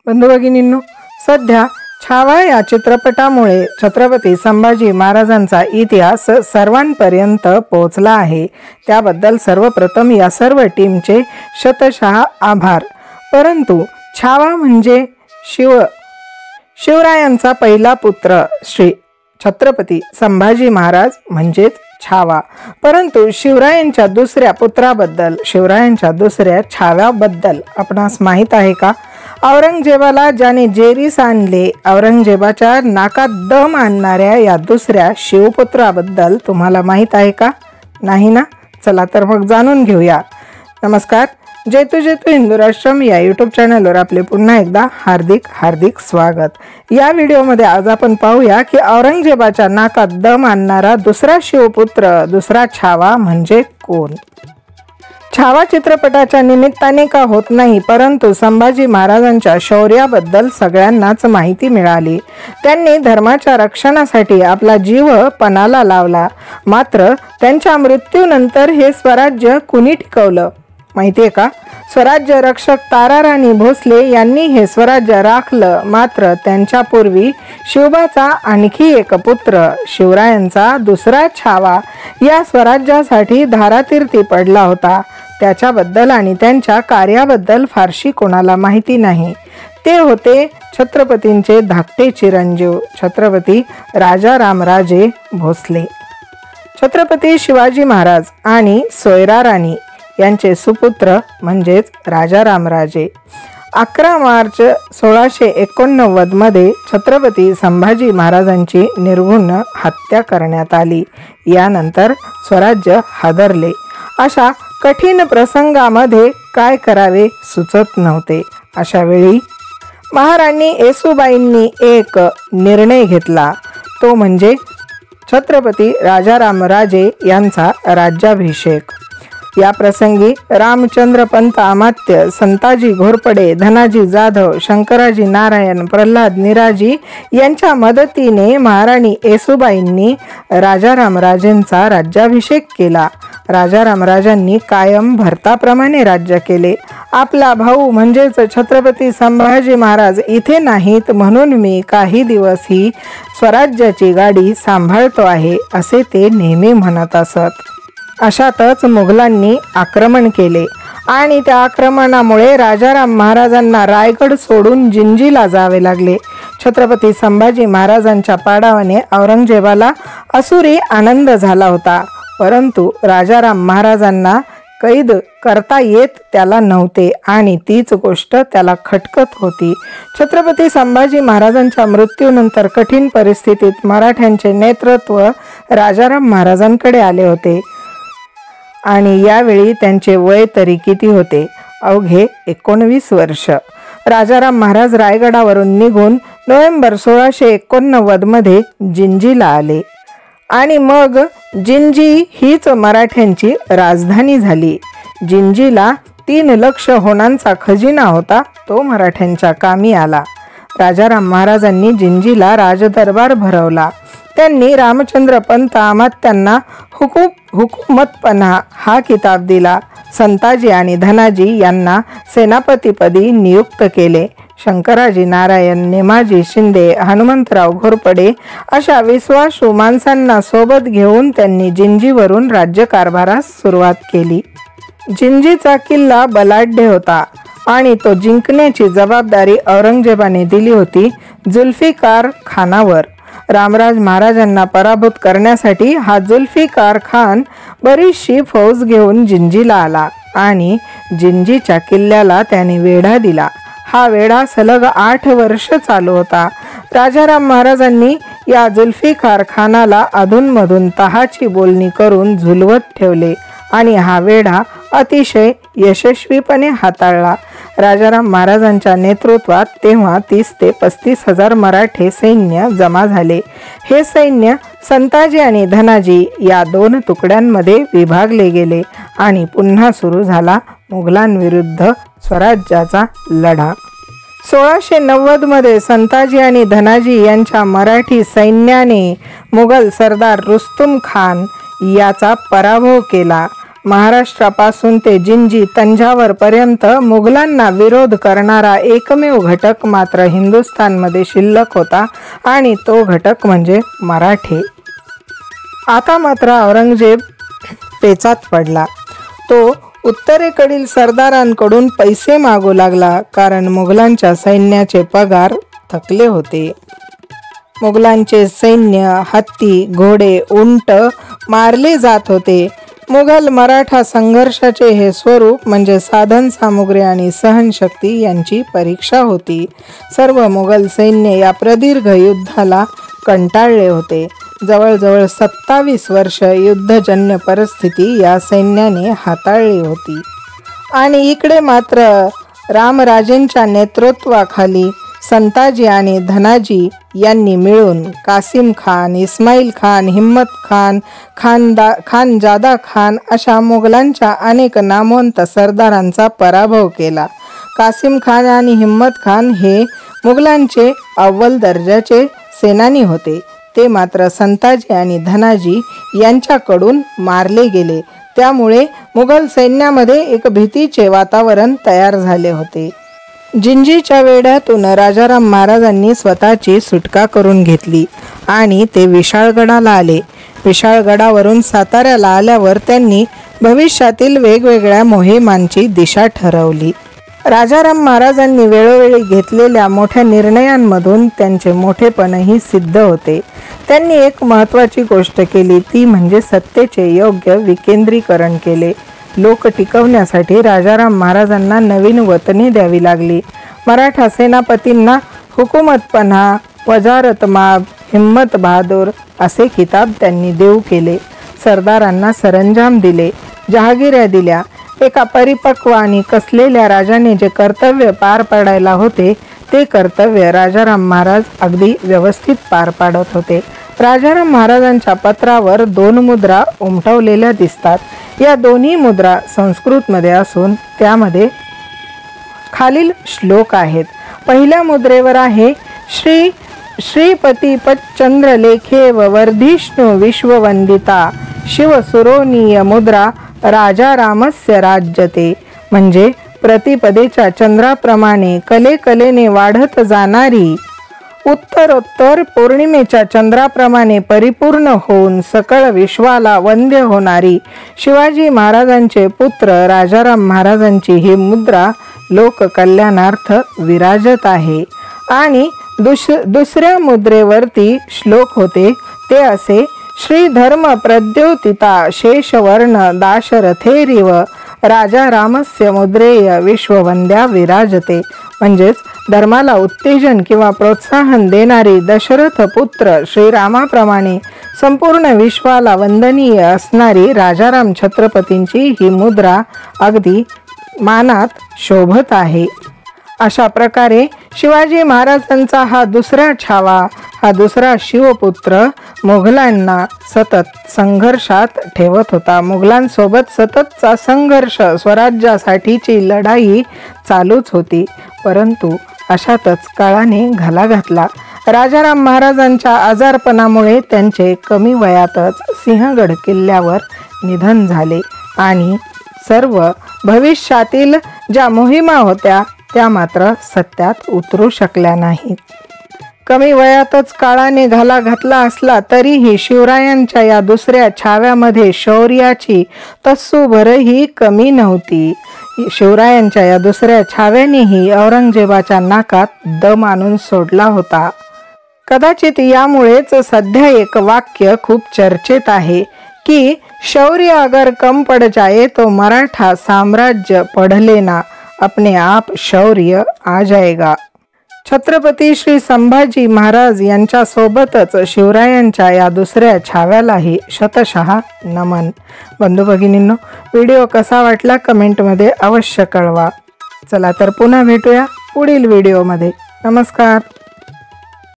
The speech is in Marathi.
बंधू भगिनींनो, सध्या छावा या चित्रपटामुळे छत्रपती संभाजी महाराजांचा इतिहास सर्वांपर्यंत पोहोचला आहे। त्याबद्दल सर्वप्रथम या सर्व टीमचे शतशः आभार। परंतु छावा म्हणजे शिवरायांचा पहिला पुत्र श्री छत्रपती संभाजी महाराज म्हणजेच छावा। परंतु शिवरायांच्या दुसऱ्या पुत्राबद्दल, शिवरायांच्या दुसऱ्या छाव्याबद्दल आपणास माहीत आहे का? औरंगजेबाला ज्याने जेरीस आणले, औरंगजेबाच्या नाकात दम आणणाऱ्या या दुसऱ्या शिवपुत्राबद्दल तुम्हाला माहीत आहे का? नाही ना? चला तर मग जाणून घेऊया। नमस्कार, जेतू जेतू हिंदू राष्ट्रम या यूट्यूब चॅनलवर आपले पुन्हा एकदा हार्दिक हार्दिक स्वागत। या व्हिडिओमध्ये आज आपण पाहूया की औरंगजेबाच्या नाकात दम आणणारा दुसरा शिवपुत्र, दुसरा छावा म्हणजे कोण? छावा चित्रपटाच्या निमित्ताने का होत नाही, परंतु संभाजी महाराजांच्या शौर्याबद्दल सगळ्यांनाच माहिती मिळाली। त्यांनी धर्माच्या रक्षणासाठी आपला जीव पणाला लावला। मात्र त्यांच्या मृत्यूनंतर हे स्वराज्य कुणी टिकवलं माहिती आहे का? स्वराज्य रक्षक ताराराणी भोसले यांनी हे स्वराज्य राखलं। मात्र त्यांच्यापूर्वी शिवबाचा आणखी एक पुत्र, शिवरायांचा दुसरा छावा या स्वराज्यासाठी धारातीर्थी पडला होता। त्याच्याबद्दल आणि त्यांच्या कार्याबद्दल फारशी कोणाला माहिती नाही। ते होते छत्रपतींचे धाकटे चिरंजीव छत्रपती राजारामराजे भोसले। छत्रपती शिवाजी महाराज आणि सोयरा राणी यांचे सुपुत्र म्हणजेच राजारामराजे। 11 मार्च 1689 मध्ये छत्रपती संभाजी महाराजांची निर्घृण हत्या करण्यात आली। यानंतर स्वराज्य हादरले। अशा कठीण प्रसंगामध्ये काय करावे सुचत नव्हते। अशा वेळी महाराणी येसूबाईंनी एक निर्णय घेतला, तो म्हणजे छत्रपती राजारामराजे यांचा राज्याभिषेक। या प्रसंगी रामचंद्र पंत अमात्य, संताजी घोरपडे, धनाजी जाधव, शंकराजी नारायण, प्रल्हाद निराजी यांच्या मदतीने महाराणी येसूबाईंनी राजारामराजेंचा राज्याभिषेक केला। राजारामराजांनी कायम भरताप्रमाणे राज्य केले। आपला भाऊ म्हणजेच छत्रपती संभाजी महाराज इथे नाहीत म्हणून मी काही दिवस ही स्वराज्याची गाडी सांभाळतो आहे, असे ते नेहमी म्हणत असत। अशातच मुघलांनी आक्रमण केले आणि त्या आक्रमणामुळे राजाराम महाराजांना रायगड सोडून जिंजीला जावे लागले। छत्रपती संभाजी महाराजांच्या पाडावाने औरंगजेबाला असुरी आनंद झाला होता, परंतु राजाराम महाराजांना कैद करता येत त्याला नव्हते आणि तीच गोष्ट त्याला खटकत होती। छत्रपती संभाजी महाराजांच्या मृत्यूनंतर कठीण परिस्थितीत मराठ्यांचे नेतृत्व राजाराम महाराजांकडे आले होते आणि यावेळी त्यांचे वय तरी किती होते? अवघे 19 वर्ष। राजाराम महाराज रायगडावरून निघून नोव्हेंबर 1689 मध्ये जिंजीला आले आणि मग जिंजी हीच मराठ्यांची राजधानी झाली। जिंजीला 3 लाख होणांचा खजिना होता, तो मराठ्यांच्या कामी आला। राजाराम महाराजांनी जिंजीला राजदरबार भरवला। त्यांनी रामचंद्र पंत अमात्यांना हुकुमतपणा हा किताब दिला। संताजी आणि धनाजी यांना सेनापतीपदी नियुक्त केले। शंकराजी नारायण, नेमाजी शिंदे, हनुमंतराव घोरपडे अशा विश्वासू माणसांना सोबत घेऊन त्यांनी जिंजीवरून राज्यकारभारास सुरुवात केली। जिंजीचा किल्ला बलाढ्य होता आणि तो जिंकण्याची जबाबदारी औरंगजेबाने दिली होती जुल्फिकार खानावर। रामराज महाराजांना पराभूत करण्यासाठी हा जुल्फिकार खान बरीचशी फौज घेऊन जिंजीला आला आणि जिंजीच्या किल्ल्याला त्याने वेढा दिला। हा वेढा सलग 8 वर्ष चालू होता। राजाराम महाराजांनी या जुल्फिकार खानाला अधूनमधून तहाची बोलणी करून झुलवत ठेवले आणि हा वेढा अतिशय यशस्वीपणे हाताळला। राजाराम महाराजांच्या नेतृत्वात तेव्हा 30 ते 35 हजार मराठे सैन्य जमा झाले। हे सैन्य संताजी आणि धनाजी या 2 तुकड्यांमध्ये विभागले गेले आणि पुन्हा सुरू झाला मुघलांविरुद्ध स्वराज्याचा लढा। 1690 मध्ये संताजी आणि धनाजी यांच्या मराठी सैन्याने मुघल सरदार रुस्तुम खान याचा पराभव केला महाराष्ट्रापासून ते जिंजी तंजावर पर्यंत मुघलांना विरोध करणारा एकमेव घटक मात्र हिंदुस्थानमध्ये शिल्लक होता आणि तो घटक म्हणजे मराठे। आता मात्र औरंगजेब पेचात पडला। तो उत्तरेकडील सरदारांकडून पैसे मागू लागला, कारण मुघलांच्या सैन्याचे पगार थकले होते। मुघलांचे सैन्य हत्ती, घोडे, उंट मारले जात होते। मुघल मराठा संघर्षाचे हे स्वरूप म्हणजे साधन सामुग्री आणि सहनशक्ती यांची परीक्षा होती। सर्व मुघल सैन्य या प्रदीर्घ युद्धाला कंटाळले होते। जवळजवळ 27 वर्ष युद्धजन्य परिस्थिती या सैन्याने हाताळली होती। आणि इकडे मात्र रामराजेंच्या नेतृत्वाखाली संताजी आणि धनाजी यांनी मिळून कासिम खान, इस्माईल खान, हिम्मत खान, खानजादा खान अशा मुघलांच्या अनेक नामवंत सरदारांचा पराभव केला। कासिम खान आणि हिम्मत खान हे मुघलांचे अव्वल दर्जाचे सेनानी होते। ते मात्र संताजी आणि धनाजी यांच्याकडून मारले गेले। त्यामुळे मुघल सैन्यामध्ये एक भीतीचे वातावरण तयार झाले होते। जिंजीच्या वेढ्यातून राजाराम महाराजांनी स्वतःची सुटका करून घेतली आणि ते विशाळगडाला आले। विशाळगडावरून साताऱ्याला आल्यावर त्यांनी भविष्यातील वेगवेगळ्या मोहिमांची दिशा ठरवली। राजाराम महाराजांनी वेळोवेळी घेतलेल्या मोठ्या निर्णयांमधून त्यांचे मोठेपणही सिद्ध होते। त्यांनी एक महत्त्वाची गोष्ट केली, ती म्हणजे सत्तेचे योग्य विकेंद्रीकरण केले। लोक टिकवण्यासाठी राजाराम महाराजांना नवीन वतने द्यावी लागली। मराठा सेनापतींना हुकुमतपन्हा, वजारतमाब, हिम्मत बहादूर असे किताब त्यांनी देऊ केले। सरदारांना सरंजाम दिले, जहागिऱ्या दिल्या। एका परिपक्व आणि कसलेल्या राजाने जे कर्तव्य पार पाडायला होते ते कर्तव्य राजाराम महाराज अगदी व्यवस्थित पार पाडत होते। राजाराम महाराजांच्या पत्रावर 2 मुद्रा उमटवलेल्या दिसतात। या दोन्ही मुद्रा संस्कृतमध्ये असून त्यामध्ये खालील श्लोक आहेत। पहिल्या मुद्रेवर आहे श्रीपती पच्चंद्रलेखेव वर्धिष्णु विश्ववंदिता शिवसुरोनीय मुद्रा राजारामस्य राज्यते, म्हणजे प्रतिपदेच्या चंद्राप्रमाणे कलेने वाढत जाणारी, उत्तरोत्तर पौर्णिमेच्या चंद्राप्रमाणे परिपूर्ण होऊन सकळ विश्वाला वंद्य होणारी शिवाजी महाराजांचे पुत्र राजाराम महाराजांची ही मुद्रा लोककल्याणार्थ विराजत आहे। आणि दुसऱ्या मुद्रेवरती श्लोक होते ते असे, श्रीधर्म प्रद्योतिता शेषवर्ण दाशरथेरिव राजा रामस्य मुद्रेय विश्ववंद्या विराजते, म्हणजेच धर्माला उत्तेजन किंवा प्रोत्साहन देणारी दशरथ पुत्र श्रीरामाप्रमाणे संपूर्ण विश्वाला वंदनीय असणारी राजाराम छत्रपतींची ही मुद्रा अगदी मानात शोभत आहे। अशा प्रकारे शिवाजी महाराजांचा हा दुसरा छावा, हा दुसरा शिवपुत्र मुघलांना सतत संघर्षात ठेवत होता। मुघलांसोबत सततचा संघर्ष, स्वराज्यासाठीची लढाई चालूच होती। परंतु अशातच काळाने घाला घातला। राजाराम महाराजांच्या आजारपणामुळे त्यांचे कमी वयातच सिंहगड किल्ल्यावर निधन झाले आणि सर्व भविष्यातील ज्या मोहिमा होत्या त्या मात्र सत्यात उतरू शकल्या नाहीत। कमी वयातच काळाने घाला घातला असला तरीही शिवरायांच्या या दुसऱ्या छाव्यामध्ये शौर्याची तसूभरही कमी नव्हती। शिवरायांच्या या दुसऱ्या छाव्यानेही औरंगजेबाच्या नाकात दम आणून सोडला होता। कदाचित यामुळेच सध्या एक वाक्य खूप चर्चेत आहे की शौर्य अगर कम पड़ जाए तो मराठा साम्राज्य पढ़ लेना, अपने आप शौर्य आ जाएगा। छत्रपती श्री संभाजी महाराज यांच्या सोबतच शिवरायांच्या या दुसऱ्या छाव्यालाही शतशः नमन। बंधू भगिनींनो, व्हिडिओ कसा वाटला कमेंटमध्ये अवश्य कळवा। चला तर पुन्हा भेटूया पुढील व्हिडिओमध्ये। नमस्कार।